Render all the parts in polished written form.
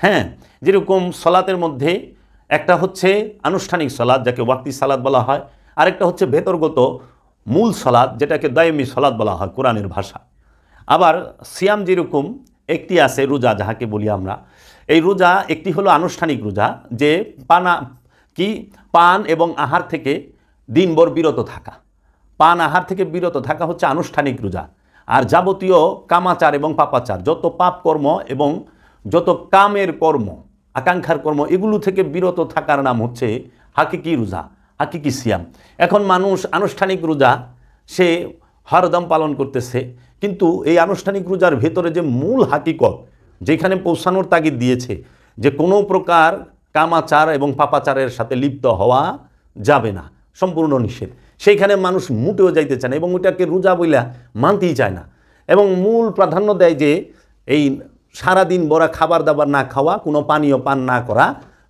হ্যাঁ, যেরকম সলাতের মধ্যে একটা হচ্ছে আনুষ্ঠানিক সলাৎ, যাকে ওয়াক্তি সালাত বলা হয়, আরেকটা হচ্ছে ভেতরগত মূল সলাৎ, যেটাকে দায়মি সলাৎ বলা হয় কোরআনের ভাষা। আবার সিয়াম যেরকম একটি আছে রোজা, যাহাকে বলি আমরা, এই রোজা একটি হলো আনুষ্ঠানিক রোজা, যে পান এবং আহার থেকে দিনভর বিরত থাকা। পান আহার থেকে বিরত থাকা হচ্ছে আনুষ্ঠানিক রোজা। আর যাবতীয় কামাচার এবং পাপাচার, যত পাপ কর্ম এবং যত কামের কর্ম, আকাঙ্ক্ষার কর্ম, এগুলো থেকে বিরত থাকার নাম হচ্ছে হাকিকি রোজা, হাকিকি সিয়াম। এখন মানুষ আনুষ্ঠানিক রোজা সে হরদম পালন করতেছে, কিন্তু এই আনুষ্ঠানিক রোজার ভেতরে যে মূল হাকিকত, যেখানে পৌঁছানোর তাগিদ দিয়েছে যে কোনো প্রকার কামাচার এবং পাপাচারের সাথে লিপ্ত হওয়া যাবে না, সম্পূর্ণ নিষেধ, সেইখানে মানুষ মুটেও যাইতে চায় না এবং ওইটাকে রোজা বইলা মানতেই চায় না, এবং মূল প্রাধান্য দেয় যে এই সারাদিন বড়া খাবার দাবার না খাওয়া, কোনো পানীয় পান না করা,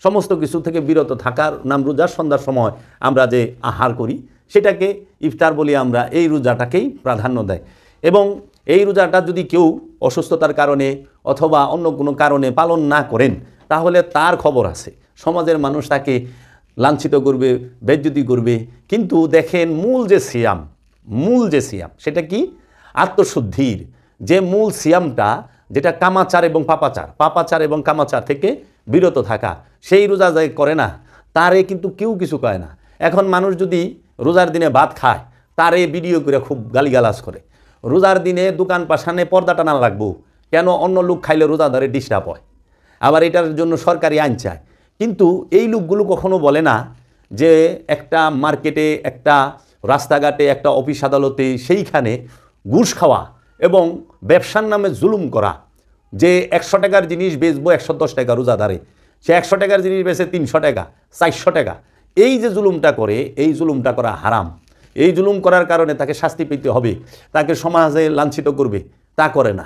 সমস্ত কিছু থেকে বিরত থাকার নাম রোজা। সন্ধ্যার সময় আমরা যে আহার করি সেটাকে ইফতার বলি আমরা, এই রোজাটাকেই প্রাধান্য দেয়। এবং এই রোজাটা যদি কেউ অসুস্থতার কারণে অথবা অন্য কোনো কারণে পালন না করেন, তাহলে তার খবর আছে, সমাজের মানুষ তাকে লাঞ্ছিত করবে, বেজ্জতি করবে। কিন্তু দেখেন মূল যে সিয়াম সেটা কি? আত্মশুদ্ধির যে মূল সিয়ামটা, যেটা কামাচার এবং পাপাচার এবং কামাচার থেকে বিরত থাকা, সেই রোজা যে করে না তারে কিন্তু কেউ কিছু কয় না। এখন মানুষ যদি রোজার দিনে ভাত খায়, তারে ভিডিও করে খুব গালিগালাজ করে। রোজার দিনে দোকান পাশানে পর্দা টানা লাগবো কেন? অন্য লোক খাইলে রোজাদারে ডিস্টার্ব হয়, আবার এটার জন্য সরকারি আইন চায়। কিন্তু এই লোকগুলো কখনো বলে না যে একটা মার্কেটে, একটা রাস্তাঘাটে, একটা অফিস আদালতে, সেইখানে ঘুষ খাওয়া এবং ব্যবসার নামে জুলুম করা, যে 100 টাকার জিনিস বেচবো 110 টাকা রোজাদারে, সে 100 টাকার জিনিস বেচে 300 টাকা, 400 টাকা, এই যে জুলুমটা করে, এই জুলুমটা করা হারাম। এই জুলুম করার কারণে তাকে শাস্তি পেতে হবে, তাকে সমাজে লাঞ্ছিত করবে, তা করে না।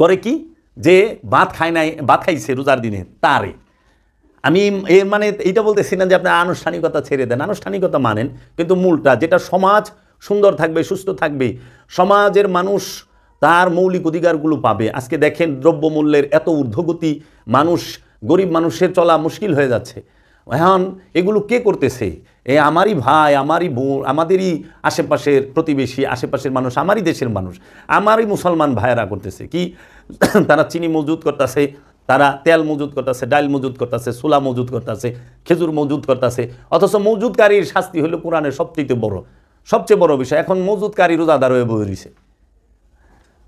করে কি? যে ভাত খায় নাই, ভাত খাইছে রোজার দিনে তারে। আমি এর মানে এইটা বলতেছি না যে আপনি আনুষ্ঠানিকতা ছেড়ে দেন, আনুষ্ঠানিকতা মানেন, কিন্তু মূলটা যেটা সমাজ সুন্দর থাকবে, সুস্থ থাকবে, সমাজের মানুষ তার মৌলিক অধিকারগুলো পাবে। আজকে দেখেন দ্রব্যমূল্যের এত ঊর্ধ্বগতি, গরিব মানুষের চলা মুশকিল হয়ে যাচ্ছে। এখন এগুলো কে করতেছে? আমারই ভাই, আমারই বোন, আমাদেরই আশেপাশের প্রতিবেশী, আশেপাশের মানুষ, আমারই দেশের মানুষ, আমারই মুসলমান ভাইয়েরা করতেছে কি? তারা চিনি মজুদ করতেছে, তারা তেল মজুদ করতেছে, ডাল মজুদ করতেছে, ছোলা মজুদ করতেছে, খেজুর মজুদ করতেছে। অথচ মজুদকারীর শাস্তি হলো কোরআনের সবচেয়ে বড় বিষয়। এখন মজুদকারী রোজাদার হয়ে বয়ে রয়েছে।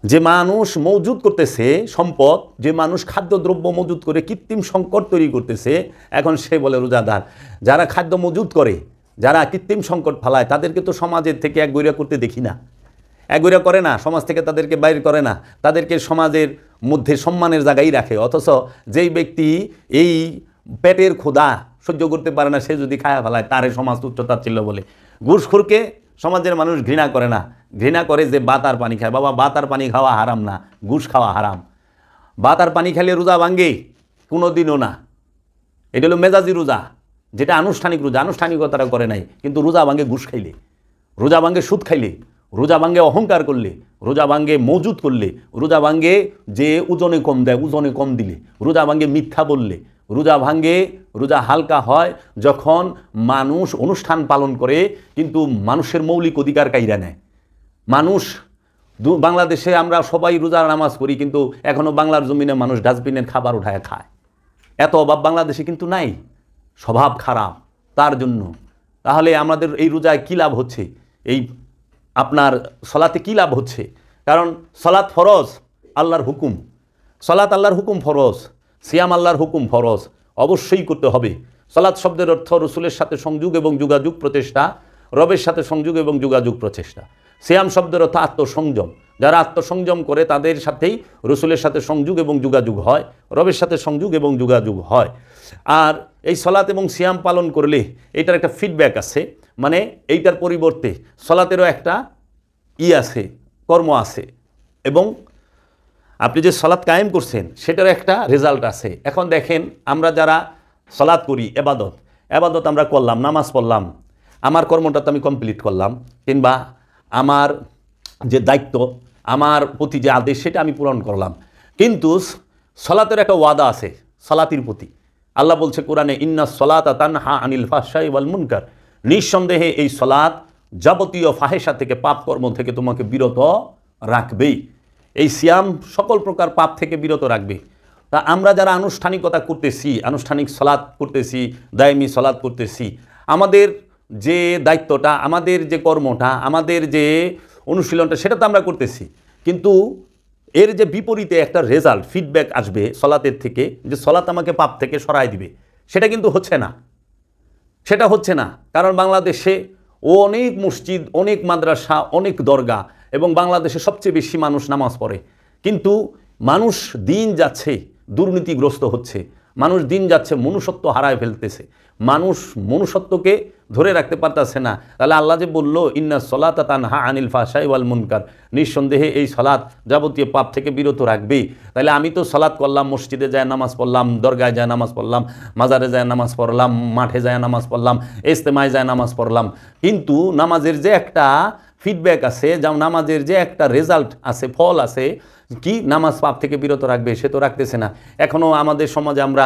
যে মানুষ মজুদ করতেছে সম্পদ, যে মানুষ খাদ্যদ্রব্য মজুদ করে কৃত্রিম সংকট তৈরি করতেছে, এখন সে বলে রোজাদার। যারা খাদ্য মজুদ করে, যারা কৃত্রিম সংকট ফালায়, তাদেরকে তো সমাজের থেকে একগইরা করতে দেখি না, একগইরা করে না, সমাজ থেকে তাদেরকে বাইর করে না, তাদেরকে সমাজের মধ্যে সম্মানের জায়গায় রাখে। অথচ যেই ব্যক্তি এই পেটের ক্ষুধা সহ্য করতে পারে না, সে যদি খায়া ফেলায়, তারে সমাজ তুচ্ছতাচ্ছিল্য বলে। ঘুষখোরকে সমাজের মানুষ ঘৃণা করে না, ঘৃণা করে যে ভাত আর পানি খায়। বাবা, ভাত আর পানি খাওয়া হারাম না, ঘুষ খাওয়া হারাম। ভাত আর পানি খেলে রোজা ভাঙ্গে? কোনো দিনও না। এটা হলো মেজাজি রোজা, যেটা আনুষ্ঠানিক রোজা, আনুষ্ঠানিকতাটা করে নাই। কিন্তু রোজা ভাঙ্গে ঘুষ খাইলে, রোজা ভাঙ্গে সুদ খাইলে, রোজা ভাঙ্গে অহংকার করলে, রোজা ভাঙ্গে মজুদ করলে, রোজা ভাঙ্গে যে ওজনে কম দেয়, ওজনে কম দিলে, রোজা ভাঙ্গে মিথ্যা বললে, রোজা ভাঙ্গে। রোজা হালকা হয় যখন মানুষ অনুষ্ঠান পালন করে কিন্তু মানুষের মৌলিক অধিকার কাইরা নেয়। মানুষ বাংলাদেশে আমরা সবাই রোজার নামাজ করি, কিন্তু এখনও বাংলার জমিনে মানুষ ডাস্টবিনের খাবার উঠায় খায়। এত অভাব বাংলাদেশে কিন্তু নাই, স্বভাব খারাপ তার জন্য। তাহলে আমাদের এই রোজায় কী লাভ হচ্ছে? এই আপনার সলাতে কী লাভ হচ্ছে? কারণ সলাত ফরজ, আল্লাহর হুকুম। সলাত আল্লাহর হুকুম ফরজ, সিয়াম আল্লাহর হুকুম ফরজ, অবশ্যই করতে হবে। সলাত শব্দের অর্থ রসুলের সাথে সংযোগ এবং যোগাযোগ প্রচেষ্টা, রবের সাথে সংযোগ এবং যোগাযোগ প্রচেষ্টা। সিয়াম শব্দের অর্থ আত্মসংযম। যারা আত্মসংযম করে তাদের সাথেই রসুলের সাথে সংযোগ এবং যোগাযোগ হয়, রবের সাথে সংযোগ এবং যোগাযোগ হয়। আর এই সলাত এবং সিয়াম পালন করলে এইটার একটা ফিডব্যাক আছে, মানে এইটার পরিবর্তে সলাতেরও একটা আছে, কর্ম আছে, এবং আপনি যে সলাত কায়েম করছেন সেটার একটা রেজাল্ট আছে। এখন দেখেন আমরা যারা সলাত করি, এবাদত আমরা করলাম, নামাজ পড়লাম, আমার কর্মটা তো আমি কমপ্লিট করলাম, কিংবা আমার যে দায়িত্ব, আমার প্রতি যে আদেশ, সেটা আমি পূরণ করলাম। কিন্তু সলাতের একটা ওয়াদা আছে, সালাতির প্রতি। আল্লাহ বলছে কোরআনে, ইন্না সলাতা তানহা আনিল ফাহশাই ওয়াল মুনকার, নিঃসন্দেহে এই সলাত যাবতীয় ফাহেসা থেকে, পাপ কর্ম থেকে তোমাকে বিরত রাখবেই। এই সিয়াম সকল প্রকার পাপ থেকে বিরত রাখবে। তা আমরা যারা আনুষ্ঠানিকতা করতেছি, আনুষ্ঠানিক সলাৎ করতেছি, দায়মি সলাৎ করতেছি, আমাদের যে দায়িত্বটা, আমাদের যে কর্মটা, আমাদের যে অনুশীলনটা, সেটা তো আমরা করতেছি, কিন্তু এর যে বিপরীতে একটা রেজাল্ট, ফিডব্যাক আসবে সলাতের থেকে, যে সলাত আমাকে পাপ থেকে সরায় দিবে, সেটা কিন্তু হচ্ছে না। সেটা হচ্ছে না, কারণ বাংলাদেশে অনেক মসজিদ, অনেক মাদ্রাসা, অনেক দরগা, এবং বাংলাদেশে সবচেয়ে বেশি মানুষ নামাজ পড়ে, কিন্তু মানুষ দিন যাচ্ছে দুর্নীতিগ্রস্ত হচ্ছে, মানুষ দিন যাচ্ছে মনুষ্যত্ব হারায় ফেলতেছে, মানুষ মনুষ্যত্বকে ধরে রাখতে পারতেছে না। তাহলে আল্লাহ যে বলল, ইন্না সলাতা তানহা আনিল ফাহশাই ওয়াল মুনকার, নিঃসন্দেহে এই সলাৎ যাবতীয় পাপ থেকে বিরত রাখবে। তাহলে আমি তো সলাৎ করলাম, মসজিদে যায় নামাজ পড়লাম, দরগায় যায় নামাজ পড়লাম, মাজারে যায় নামাজ পড়লাম, মাঠে যায় নামাজ পড়লাম, ইজতেমায় যায় নামাজ পড়লাম, কিন্তু নামাজের যে একটা ফিডব্যাক আছে, যেমন নামাজের যে একটা রেজাল্ট আছে, ফল আছে, কি নামাজ পাপ থেকে বিরত রাখবে, সে তো রাখতেছে না। এখনও আমাদের সমাজে আমরা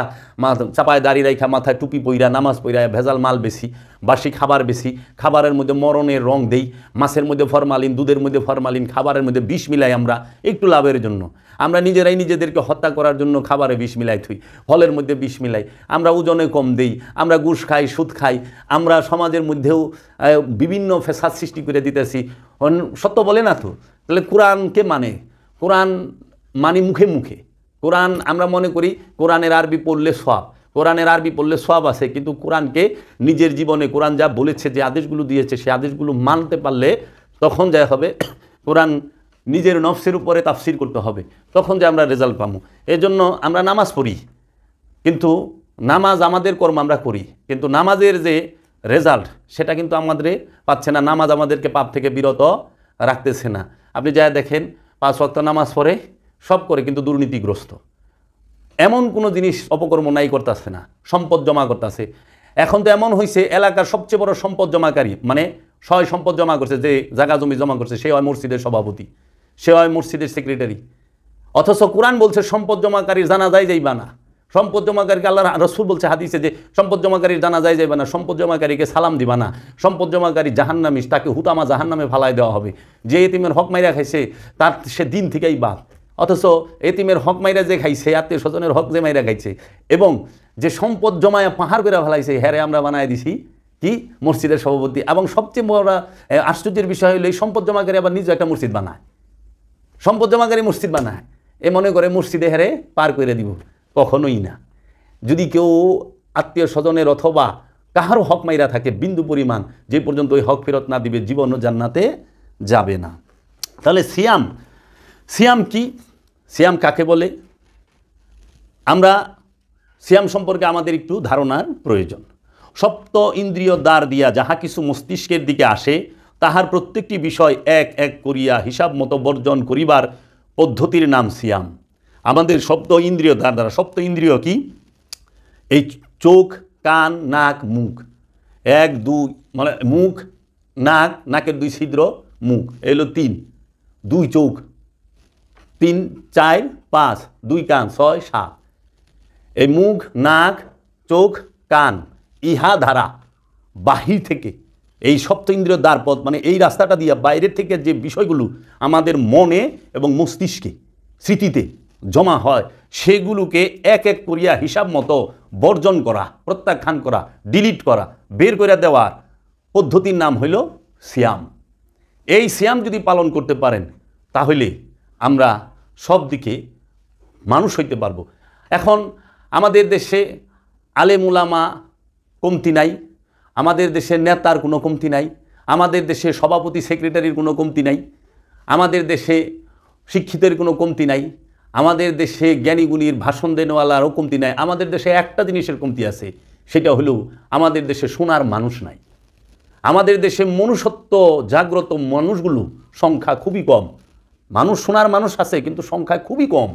চাপায় দাড়ি রাইখা, মাথায় টুপি পইরা, নামাজ পইরা, ভেজাল মাল বেশি, বাসি খাবার বেশি, খাবারের মধ্যে মরণের রং দেই, মাছের মধ্যে ফরমালিন, দুধের মধ্যে ফরমালিন, খাবারের মধ্যে বিষ মিলাই আমরা একটু লাভের জন্য। আমরা নিজেরাই নিজেদেরকে হত্যা করার জন্য খাবারে বিষ মিলাই থুই, ফলের মধ্যে বিষ মিলাই, আমরা ওজনে কম দেই, আমরা ঘুষ খাই, সুদ খাই, আমরা সমাজের মধ্যেও বিভিন্ন ফেসাদ সৃষ্টি করে দিতেছি। সত্য বলে না তো? তাহলে কোরআনকে কোরআন মানি মুখে মুখে। কোরআন আমরা মনে করি কোরআনের আরবি পড়লে সওয়াব, কোরআনের আরবি পড়লে সওয়াব আছে, কিন্তু কোরআনকে নিজের জীবনে কোরআন যা বলেছে, যে আদেশগুলো দিয়েছে, সেই আদেশগুলো মানতে পারলে তখন যা হবে, কোরআন নিজের নফসের উপরে তাফসির করতে হবে, তখন যে আমরা রেজাল্ট পাবো। এই জন্য আমরা নামাজ পড়ি, কিন্তু নামাজ আমাদের কর্ম আমরা করি, কিন্তু নামাজের যে রেজাল্ট সেটা কিন্তু আমাদের পাচ্ছে না। নামাজ আমাদেরকে পাপ থেকে বিরত রাখতেছে না। আপনি যা দেখেন, 5 ওয়াক্ত নামাজ পড়ে, সব করে, কিন্তু দুর্নীতিগ্রস্ত, এমন কোনো জিনিস অপকর্ম নাই করতেছে না, সম্পদ জমা করতেছে। এখন তো এমন হয়েছে, এলাকার সবচেয়ে বড় সম্পদ জমাকারী, মানে সয় সম্পদ জমা করছে, যে জায়গা জমি জমা করছে, সে হয় মসজিদের সভাপতি, সে হয় মসজিদের সেক্রেটারি। অথচ কোরআন বলছে সম্পদ জমাকারীর জানাজায় যাইবা না। সম্পদ জমাকারীকে আল্লাহ রাসূল বলছে হাদিসে, যে সম্পদ জমাকারীর জানাজায় যাইবা না, সম্পদ জমাকারীকে সালাম দিবা না, সম্পদ জমাকারী জাহান্নামী, তাকে হুতামা জাহান্নামে ফালাই দেওয়া হবে। যে এতিমের হক মাইরা খাইছে, তার সে দিন থেকেই বাদ। অথচ এতিমের হক মাইরা যে খাইছে, আত্মীয় স্বজনের হক যে মাইরা খাইছে, এবং যে সম্পদ জমায় পাহাড় করে ফেলাইছে, হ্যারে আমরা বানায় দিছি কি মসজিদের সভাপতি। এবং সবচেয়ে বড় আশ্চর্যের বিষয় হলো, এই সম্পদ জমাকারী আবার নিজে একটা মসজিদ বানায়, সম্পদ জমাকারী মসজিদ বানায়, এ মনে করে মসজিদে হেরে পার করে দিব। কখনোই না। যদি কেউ আত্মীয় স্বজনের অথবা কাহারও হক মাইরা থাকে বিন্দু পরিমাণ, যে পর্যন্ত ওই হক ফেরত না দিবে, জীবনও জান্নাতে যাবে না। তাহলে সিয়াম কি? সিয়াম কাকে বলে? আমরা সিয়াম সম্পর্কে আমাদের একটু ধারণার প্রয়োজন। সপ্ত ইন্দ্রিয় দ্বার দিয়া যাহা কিছু মস্তিষ্কের দিকে আসে, তাহার প্রত্যেকটি বিষয় এক এক করিয়া হিসাব মতো বর্জন করিবার পদ্ধতির নাম সিয়াম। আমাদের সপ্ত ইন্দ্রিয় দ্বারা, সপ্ত ইন্দ্রিয় কি? এই চোখ, কান, নাক, মুখ, 1 2, মানে মুখ, নাক, নাকের 2 ছিদ্র, মুখ, এলো 3, 2 চোখ, 3 4 5, 2 কান, 6 7। এই মুখ, নাক, চোখ, কান, ইহা ধারা বাহির থেকে, এই সপ্ত ইন্দ্রিয় দ্বার পথ, মানে এই রাস্তাটা দিয়ে বাইরের থেকে যে বিষয়গুলো আমাদের মনে এবং মস্তিষ্কে, স্মৃতিতে জমা হয়, সেগুলোকে এক এক করিয়া হিসাব মতো বর্জন করা, প্রত্যাখ্যান করা, ডিলিট করা, বের করে দেওয়ার পদ্ধতির নাম হইল সিয়াম। এই সিয়াম যদি পালন করতে পারেন, তাহলে আমরা সব দিকে মানুষ হইতে পারবো। এখন আমাদের দেশে আলেম উলামা কমতি নাই, আমাদের দেশে নেতার কোনো কমতি নাই, আমাদের দেশে সভাপতি সেক্রেটারির কোনো কমতি নাই, আমাদের দেশে শিক্ষিতের কোনো কমতি নাই, আমাদের দেশে জ্ঞানীগুণীর ভাষণ দেনওয়ালারও কমতি নাই। আমাদের দেশে একটা জিনিসের কমতি আছে, সেটা হলো আমাদের দেশে শোনার মানুষ নাই। আমাদের দেশে মনুষ্যত্ব জাগ্রত মানুষগুলো সংখ্যা খুবই কম। মানুষ, শোনার মানুষ আছে, কিন্তু সংখ্যা খুবই কম।